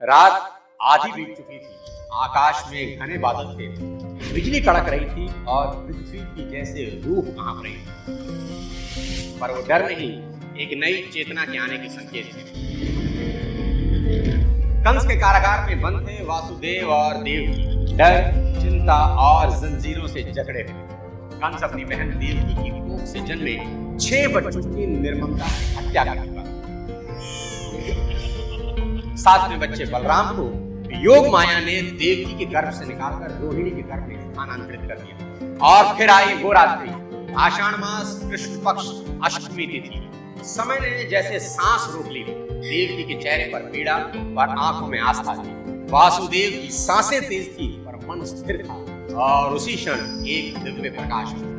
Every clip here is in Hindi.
रात आधी बीत चुकी थी। आकाश में घने बादल थे, बिजली कड़क रही थी और पृथ्वी की जैसे रूह कांप रही थी। पर वो डर नहीं, एक नई चेतना के आने के संकेत थे। कंस के कारागार में बंद थे वासुदेव और देवकी, डर, चिंता और जंजीरों से जकड़े हुए। कंस अपनी बहन देवकी की कोख से जन्मे 6 बच्चों की निर्ममता से हत्या कर चुका। साथ में बच्चे बलराम को योग माया ने देवकी के गर्भ से निकालकर रोहिणी के गर्भ में स्थानांतरित कर दिया। और फिर आई वो रात्रि, आषाढ़ मास कृष्ण पक्ष अष्टमी तिथि। समय ने जैसे सांस रोक ली। देवकी के चेहरे पर पीड़ा और आंखों में आस्था थी। वासुदेव की सांसें तेज थी पर मन स्थिर था। और उसी क्षण एक दिव्य प्रकाश हुआ।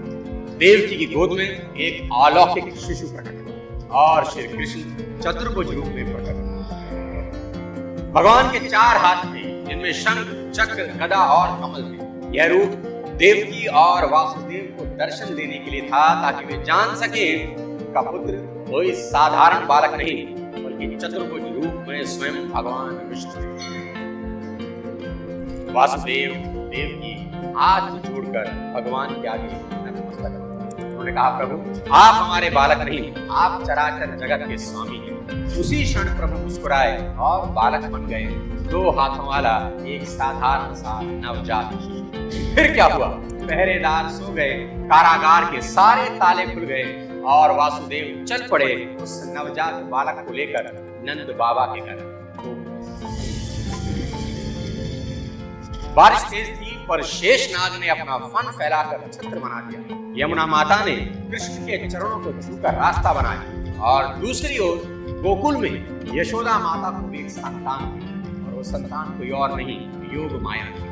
देवकी की गोद में एक अलौकिक शिशु प्रकट हुआ और श्री कृष्ण चतुर्भुज रूप में प्रकट हुआ। भगवान के 4 हाथ थे, जिनमें शंख, चक्र, गदा और कमल थे। यह रूप देवकी और वासुदेव को दर्शन देने के लिए था, ताकि वे जान सके उनका पुत्र कोई साधारण बालक नहीं, बल्कि चतुर्भुज रूप में स्वयं भगवान विष्णु। वासुदेव देवकी हाथ जोड़कर भगवान के आगे नतमस्तक हुए। उन्होंने कहा, प्रभु आप हमारे बालक नहीं, आप चराचर जगत के स्वामी हैं। उसी क्षण प्रभु मुस्कुराए और बालक बन गए, 2 हाथों वाला एक साधारण सा नवजात शिशु। फिर क्या हुआ? पहरेदार सो गए, कारागार के सारे ताले खुल गए और वासुदेव चल पड़े उस नवजात बालक को लेकर नंद बाबा के घर। बारिश तेज थी, पर शेषनाग ने अपना फन फैलाकर छत्र बना दिया। यमुना माता ने कृष्ण के चरणों को छूकर रास्ता बनाया और दूसरी ओर गोकुल में यशोदा माता को भी एक संतान थी, और वो संतान कोई और नहीं, योग माया थी।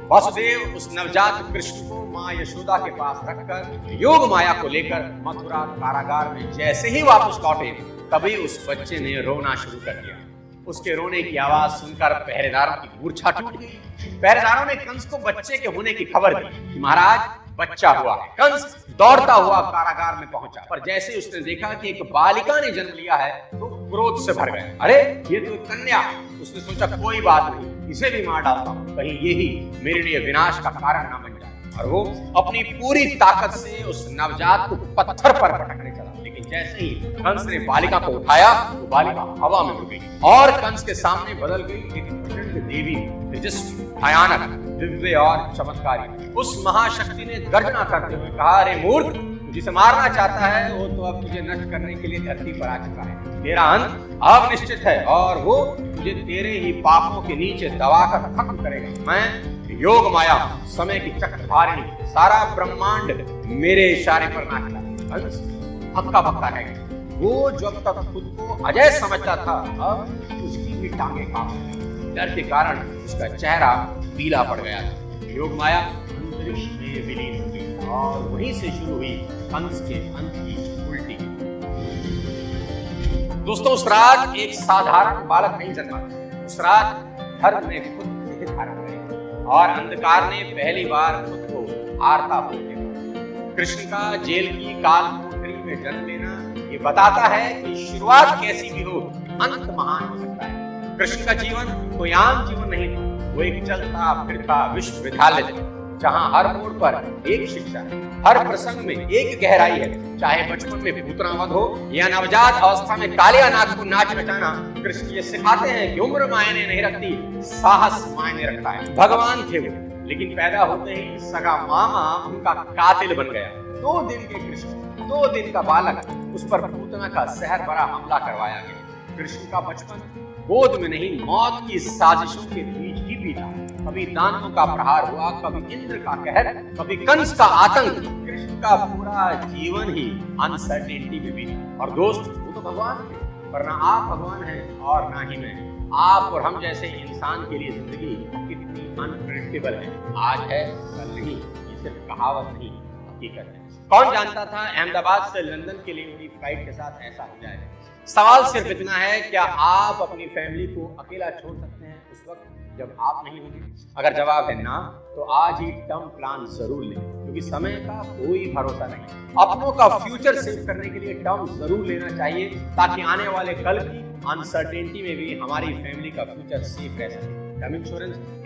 वासुदेव उस नवजात कृष्ण को माँ यशोदा के पास रखकर योग माया को लेकर मथुरा कारागार में जैसे ही वापस लौटे, तभी उस बच्चे ने रोना शुरू कर दिया। उसके रोने की आवाज सुनकर पहरेदारों की मूर्छा टूट गई। पहरेदारों ने कंस को बच्चे के होने की खबर दी कि महाराज बच्चा हुआ है। कंस दौड़ता हुआ कारागार में पहुंचा, पर जैसे उसने देखा कि एक बालिका ने जन्म लिया है तो क्रोध से भर गया। अरे ये तो कन्या! उसने सोचा कोई बात नहीं, इसे भी मार डालता हूं, कहीं यही मेरे लिए विनाश का कारण ना बन जाए। और वो अपनी पूरी ताकत से उस नवजात को पत्थर पर पटकने चला। लेकिन जैसे ही कंस ने बालिका को उठाया, तो बालिका हवा में उड़ गई और कंस के सामने बदल गई एक प्रचंड देवी, तेजस्वी, भयानक, दिव्य और चमत्कारी। उस महाशक्ति ने गर्जना करते हुए कहा, अरे मूर्ख, जिसे मारना चाहता है वो तो अब तुझे नष्ट करने के लिए धरती पर आ चुका है। तेरा अंत अब निश्चित है और वो तुझे तेरे ही पापों के नीचे दबाकर खत्म करेगा। मैं योग माया, समय की चक्रधारिणी, सारा ब्रह्मांड मेरे इशारे पर नाचता है। हक्का बक्का है वो, जो अब तक खुद को अजय समझता था, अब उसकी भी टांगे कांप गई। डर के कारण उसका चेहरा पीला पड़ गया था। योग माया अंतरिक्ष में विलीन हो गई और वहीं से शुरू हुई कंस के अंत की उल्टी। दोस्तों, उस रात एक साधारण बालक नहीं जन्मा। उस रात धर्म ने खुद देह धारण किया और अंधकार ने पहली बार खुद को हारता हुआ देखा। कृष्ण का जेल की काल कोठरी में जन्म लेना ये बताता है कि शुरुआत कैसी भी हो, अंत महान हो सकता है। कृष्ण का जीवन कोई आम जीवन नहीं था, वो एक चलता फिरता विश्वविद्यालय था, जहां हर मोड़ पर एक शिक्षा है, हर प्रसंग में एक गहराई है। चाहे बचपन में पूतना वध हो या नवजात अवस्था में कालिया नाग को नाच नचाना, कृष्ण ये सिखाते हैं कि उम्र मायने नहीं रखती, साहस मायने रखता है। भगवान थे वो, लेकिन पैदा होते ही सगा मामा उनका कातिल बन गया। 2 दिन के कृष्ण, 2 दिन का बालक, उस पर पूतना का जहर भरा हमला करवाया गया। कृष्ण का बचपन गोद में नहीं, मौत की साजिशों के बीच ही बीता। कभी दानवों का प्रहार हुआ, कभी इंद्र का कहर, कभी कंस का आतंक। कृष्ण का पूरा जीवन ही अनसर्टेनिटी में बीता। और दोस्त, वो तो भगवान थे, पर ना आप भगवान हैं और ना ही मैं। आप और हम जैसे इंसान के लिए जिंदगी कितनी अनप्रेडिक्टेबल है। आज है, कल नहीं। ये सिर्फ कहावत नहीं, हकीकत है। कौन जानता था अहमदाबाद से लंदन के लिए उड़ी फ्लाइट के साथ ऐसा हो जाएगा। सवाल सिर्फ इतना है, क्या आप अपनी फैमिली को अकेला छोड़ सकते हैं उस वक्त जब आप नहीं होंगे? अगर जवाब है ना, तो आज ही टर्म प्लान जरूर लें, क्योंकि समय का कोई भरोसा नहीं। अपनों का फ्यूचर सेव करने के लिए टर्म जरूर लेना चाहिए, ताकि आने वाले कल की अनसर्टेनिटी में भी हमारी फैमिली का फ्यूचर सेफ रह सके। टर्म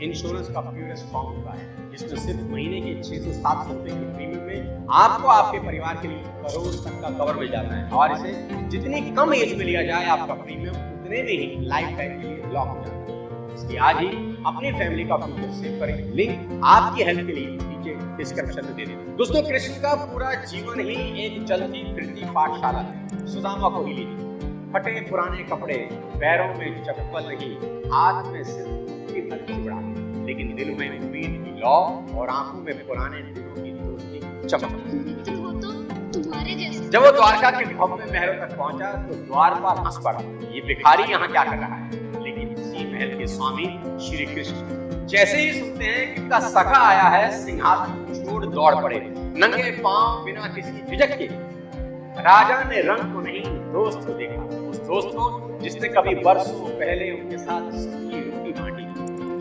इंश्योरेंस का प्योरेस्ट फॉर्म होता है, जिसमें सिर्फ महीने के 600-700 रुपए के प्रीमियम में आपको आपके परिवार के लिए करोड़ तक का कवर मिल जाता है। और इसे जितनी कम एज में लिया जाए, आपका प्रीमियम उतने में ही लाइफ टाइम के लिए लॉक हो जाता है। इसलिए आज ही अपनी फैमिली का फ्यूचर सेव करें। लिंक आपकी हेल्प के लिए नीचे डिस्क्रिप्शन में दे दें। दोस्तों, कृष्ण का पूरा जीवन ही एक चलती फिरती पाठशाला है। सुदामा को ही लीजिए, फटे पुराने कपड़े, पैरों में चप्पल नहीं, हाथ में सिर्फ चिबड़ा, लेकिन दिल में उम्मीद की लौ और आंखों में पुराने दिनों की दोस्ती चमक। जब वो द्वारका के भव्य महलों तक पहुंचा तो द्वारपाल हंस पड़ा, ये भिखारी यहाँ क्या कर रहा है? लेकिन इसी महल के स्वामी श्री कृष्ण जैसे ही सुनते हैं कि उनका सखा आया है, सिंहासन छोड़ दौड़ पड़े, नंगे पांव, बिना किसी झिझक के। राजा ने रंग को नहीं, दोस्त को देखा, उस दोस्त को जिसने कभी बरसों पहले उनके साथ सूखी रोटी बांटी।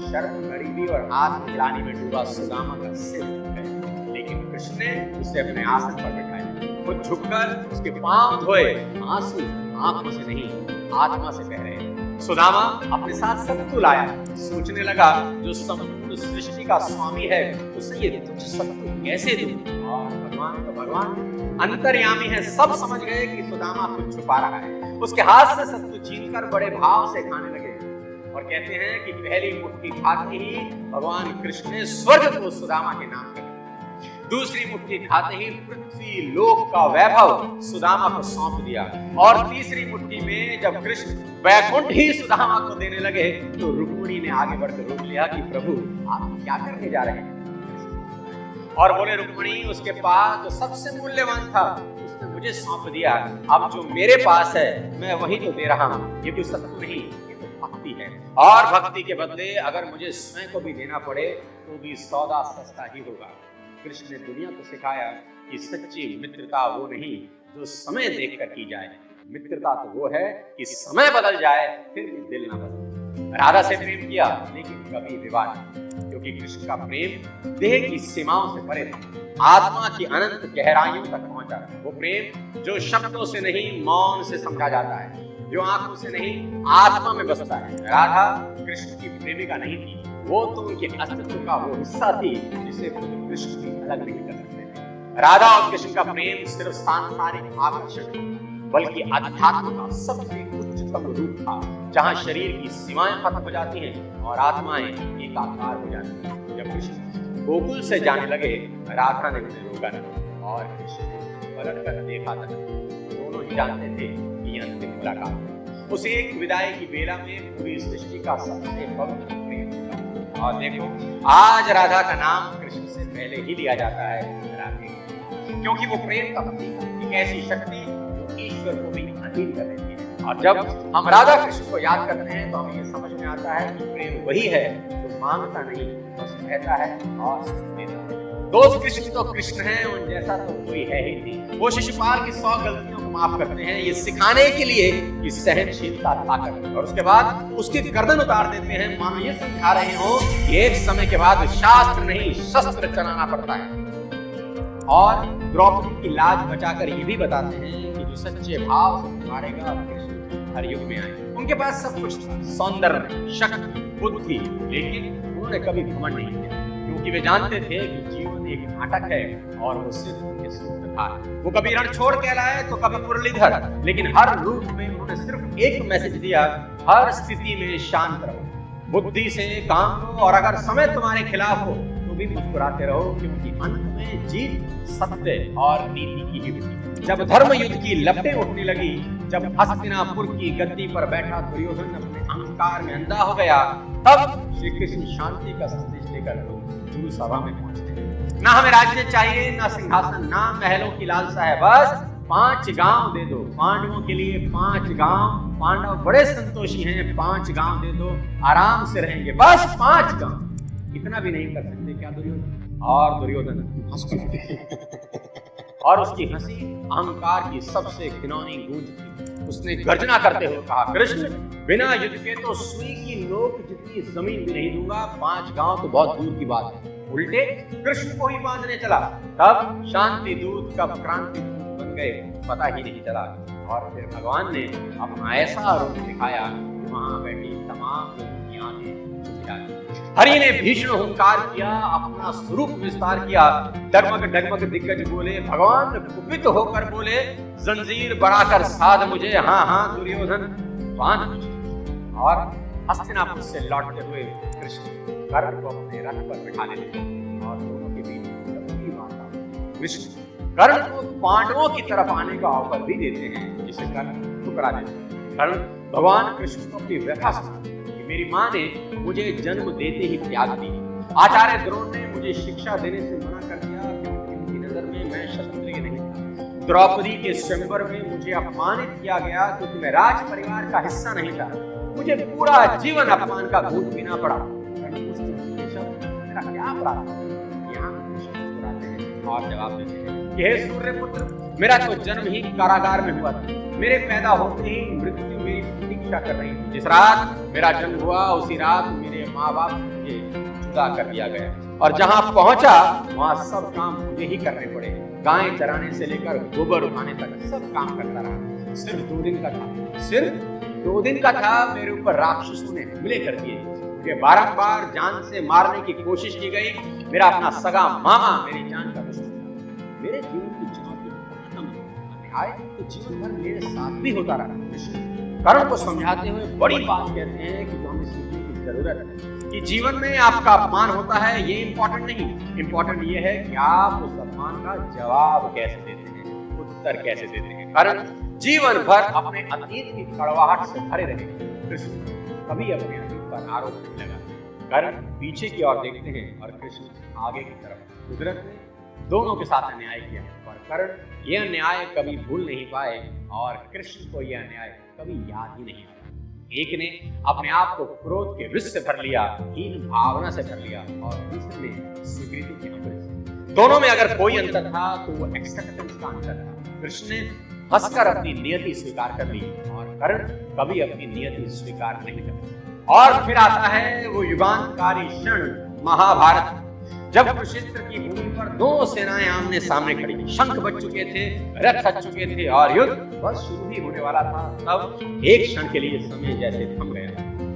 शर्म, गरीबी और आत्मग्लानि में डूबा सुदामा का सिर झुक गया, लेकिन कृष्ण ने उसे अपने आसन पर बिठाया। खुद झुककर उसके पांव धोए, आंसू आंखों से नहीं आत्मा से बह रहे। सुदामा अपने साथ सत्तू लाया, सोचने लगा जो संपूर्ण सृष्टि का स्वामी है, उसे ये तुच्छ सत्तू कैसे दूं? और भगवान तो भगवान अंतर्यामी है, सब समझ गए कि सुदामा कुछ छुपा रहा है। उसके हाथ से सत्तू छीनकर बड़े भाव से खाने लगे और कहते हैं कि पहली मुट्ठी खाते ही भगवान कृष्ण ने स्वर्ग को सुदामा के नाम कर, दूसरी मुट्ठी खाते ही पृथ्वी लोक का वैभव सुदामा को सौंप दिया, और तीसरी मुट्ठी में जब कृष्ण वैकुंठ ही सुदामा को देने लगे तो रुक्मिणी ने आगे बढ़कर रोक लिया कि प्रभु आप क्या करने जा रहे हैं? और बोले, रुक्मिणी, उसके पास जो सबसे मूल्यवान था उसने मुझे सौंप दिया, अब जो मेरे पास है मैं वही तो दे रहा हूँ। ये कोई सत्तू नहीं, ये तो भक्ति है, और भक्ति के बदले अगर मुझे स्वयं को भी देना पड़े तो भी सौदा सस्ता ही होगा। कृष्ण ने दुनिया को सिखाया कि सच्ची मित्रता वो नहीं जो समय देखकर की जाए, मित्रता तो वो है कि समय बदल जाए फिर भी दिल ना बदले। राधा से प्रेम किया लेकिन कभी विवाह नहीं, क्योंकि कृष्ण का प्रेम देह की सीमाओं से परे था, आत्मा की अनंत गहराइयों तक पहुंचा। वो प्रेम जो शब्दों से नहीं मौन से समझा जाता है, जो आंखों से नहीं आत्मा में बसता है। राधा कृष्ण की प्रेमिका नहीं थी, वो तो उनके अस्तित्व का वो हिस्सा थी जिसे कृष्ण की अलग नहीं कर सकते थे। राधा और कृष्ण का प्रेम सिर्फ सांसारिक आकर्षण नहीं, बल्कि अध्यात्म का सबसे उच्चतम रूप था, जहां शरीर की सीमाएं खत्म हो जाती हैं और आत्माएं एकाकार हो जाती हैं। जब कृष्ण गोकुल से जाने लगे, राधा ने उन्हें रोका नहीं और कृष्ण ने पलट कर देखा था। दोनों ही जानते थे कि यह अंतिम मुलाकात है। उस एक विदाई की बेला में पूरी सृष्टि का सबसे पवित्र प्रेम था। और देखो, आज राधा का नाम कृष्ण से पहले ही लिया जाता है राधे, क्योंकि वो प्रेम का प्रतीक है, एक ऐसी शक्ति जो ईश्वर को भी अधीन कर देती है। और जब हम राधा कृष्ण को याद करते हैं तो हमें ये समझ में आता है कि प्रेम वही है जो मांगता नहीं, बस कहता है और देता है। दोस्त कृष्ण तो कृष्ण है, उन जैसा तो कोई है ही नहीं। वो शिशुपाल की 100 गलतियों को माफ करते हैं, ये सिखाने के लिए कि सहनशीलता ताकत है, और उसके बाद उसकी गर्दन उतार देते हैं, मानो ये समझा रहे हो कि एक समय के बाद शास्त्र नहीं शस्त्र चलाना पड़ता है। और द्रौपदी की लाज बचाकर ये भी बताते हैं कि जो सच्चे भाव से मारेगा कृष्ण हर युग में आए। उनके पास सब कुछ था, सौंदर्य, शक्ति, बुद्धि, लेकिन उन्होंने कभी घमंड नहीं किया, क्योंकि वे जानते थे कि जीवन एक नाटक है और वो सिर्फ उनके सूत्रधार। वो कभी रणछोड़ कहलाए तो कभी मुरलीधर, लेकिन हर रूप में उन्होंने सिर्फ एक मैसेज दिया, हर स्थिति में शांत रहो, बुद्धि से काम लो, और अगर समय तुम्हारे खिलाफ हो तो भी मुस्कुराते रहो, क्योंकि अंत में जीत सत्य और नीति की ही होगी। जब धर्म युद्ध की लपटें उठने लगी, जब हस्तिनापुर की गद्दी पर बैठा दुर्योधन अपने अहंकार में अंधा हो गया, तब श्री कृष्ण शांति का संदेश लेकर गुरु सभा में पहुंचते। ना हमें राज्य चाहिए, ना सिंहासन, ना महलों की लालसा है, बस 5 गांव दे दो पांडवों के लिए, 5 गांव। पांडव बड़े संतोषी हैं, 5 गांव दे दो, आराम से रहेंगे, बस 5 गांव। इतना भी नहीं कर सकते क्या दुर्योधन? और दुर्योधन हंस पड़ा और उसकी हंसी अहंकार की सबसे घिनौनी गूंज थी। उसने गर्जना करते हुए कहा, कृष्ण बिना युद्ध के तो सुई की नोक जितनी जमीन भी नहीं दूंगा, 5 गांव तो बहुत दूर की बात है। उल्टे कृष्ण को ही बांधने चला। तब शांति दूत कब क्रांति दूत बन गए पता ही नहीं चला। और फिर भगवान ने अपना ऐसा रूप दिखाया, वहां बैठी तमाम लोगों की आंखें झुक जाती। हरि ने भीषण हुंकार किया, अपना स्वरूप विस्तार किया, डगमग डगमग दिग्गज बोले, भगवान कुपित होकर बोले, जंजीर बढ़ाकर साध मुझे, हाँ हाँ दुर्योधन बांध मुझे। और हस्तिनापुर से लौटते हुए कृष्ण कर्ण को अपने रथ पर बिठाने लगे और दोनों के बीच लंबी वार्ता। कृष्ण कर्ण को पांडवों की तरफ आने का ऑफर भी देते हैं, जिसे कर्ण ठुकरा देते हैं। कर्ण भगवान कृष्ण को अपनी व्यथा सुनाते हैं कि मेरी माँ ने मुझे जन्म देते ही त्याग दी, आचार्य द्रोण ने मुझे शिक्षा देने से मना कर दिया, क्योंकि उनकी नजर में मैं क्षत्रिय नहीं था। द्रौपदी के स्वयंवर में मुझे अपमानित किया गया क्योंकि मैं राज परिवार का हिस्सा नहीं था। मुझे पूरा जीवन अपमान का घूंट पीना पड़ा। मेरा क्या अपराध? यहाँ मुस्कुराते हैं और जवाब देते हैं कि हे सूर्यपुत्र, मेरा तो जन्म ही कारागार में हुआ था। मेरे पैदा होते ही मृत्यु मेरी प्रतीक्षा कर रही थी। जिस रात मेरा जन्म हुआ उसी रात मेरे माँ बाप मुझे जुदा कर दिया गया, और जहाँ पहुंचा वहाँ सब काम मुझे ही करने पड़े। गायें चराने से लेकर गोबर उठाने तक सब काम करता रहा। सिर्फ 2 दिन का था, सिर्फ 2 दिन का था, मेरे ऊपर राक्षसों ने हमले कर दिए। मुझे बारंबार जान से मारने की कोशिश की गई। मेरा अपना सगा मामा मेरी जान का दुश्मन था। मेरे जीवन की चुनौती खत्म अन्याय तो जीवन भर मेरे साथ भी होता रहा। कर्ण को समझाते हुए बड़ी बात कहते हैं कि जो हमें सीखने की जरूरत है कि जीवन में आपका अपमान होता है, ये इम्पोर्टेंट नहीं, इम्पोर्टेंट ये है कि आप उस अपमान का जवाब कैसे देते हैं, उत्तर कैसे देते हैं। कारण जीवन भर अपने अतीत की कड़वाहट से भरे रहे। कृष्ण कभी अपने अतीत पर आरोप नहीं लगा। कर्ण पीछे की ओर देखते हैं और कृष्ण आगे की तरफ। कुदरत ने दोनों के साथ अन्याय किया, और कर्ण यह अन्याय कभी भूल नहीं पाए और कृष्ण को यह अन्याय कभी याद ही नहीं आया। एक ने अपने आप को क्रोध के विष से भर लिया, हीन भावना से भर लिया, और दूसरे ने स्वीकृति के अमृत से। दोनों में अगर कोई अंतर था तो वो एक्सेप्टेंस का अंतर था। कृष्ण ने हंसकर अपनी नियति स्वीकार कर ली और कर्ण कभी अपनी नियति स्वीकार नहीं करता। और फिर आता है वो युगांतकारी क्षण, महाभारत, जब कुरुक्षेत्र की भूमि पर 2 सेनाएं आमने सामने खड़ी, शंख बज चुके थे, रथ सज चुके थे और युद्ध बस शुरू ही होने वाला था। तब एक क्षण के लिए समय जैसे थम गया।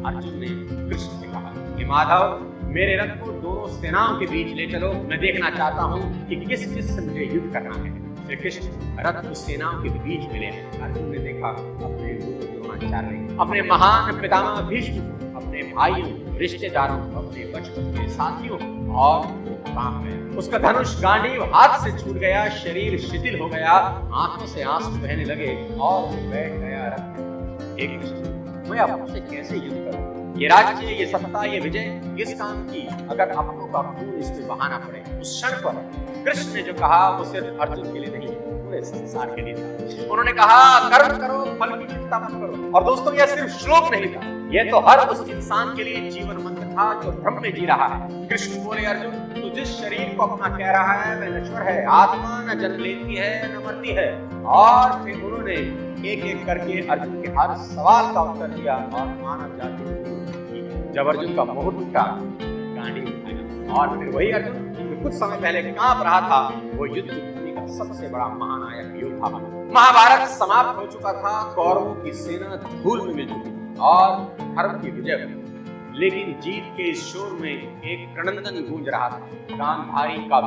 अर्जुन ने कृष्ण से कहा कि माधव, मेरे रथ को दोनों सेनाओं के बीच ले चलो, मैं देखना चाहता हूँ कि किस किस से मुझे युद्ध करना है। श्री कृष्ण रथ को सेनाओं के बीच मिले। अर्जुन ने देखा अपने द्रोणाचार्य, अपने महान पितामह भीष्म, अपने भाइयों, रिश्तेदारों, अपने बचपन के साथियों, और काम गया। उसका धनुष गांडीव हाथ से छूट गया, शरीर शिथिल हो गया, आंखों से आंसू बहने लगे और वो बैठ गया रथ। एक कृष्ण, मैं अब से कैसे युद्ध करूं? ये राज्य, ये सत्ता, ये विजय किस काम की, अगर अपनों का खून इसमें बहाना पड़े? उस क्षण पर कृष्ण ने जो कहा वो सिर्फ अर्जुन के लिए नहीं, पूरे संसार के लिए था। उन्होंने कहा, कर्म करो, फल की चिंता मत करो। और दोस्तों, यह सिर्फ श्लोक नहीं था, यह तो हर उस इंसान के लिए जीवन मंत्र था जो भ्रम में जी रहा है। कृष्ण बोले, अर्जुन, तू जिस शरीर को अपना कह रहा है वह नश्वर है, आत्मा न जन्म लेती है न मरती है। और फिर उन्होंने एक एक करके अर्जुन के हर सवाल का उत्तर दिया और मानव जाति जब अर्जुन का मोह टूटा, गांडी उठाया, और फिर वही अर्जुन जो कुछ समय पहले कांप रहा था, वो युद्ध भूमि का सबसे बड़ा महानायक योद्धा बना। महाभारत समाप्त हो चुका था, कौरवों की सेना धूल में मिल चुकी थी और धर्म की विजय हुई। लेकिन जीत के इस शोर में एक रणंदन गूंज रहा था, गांधारी का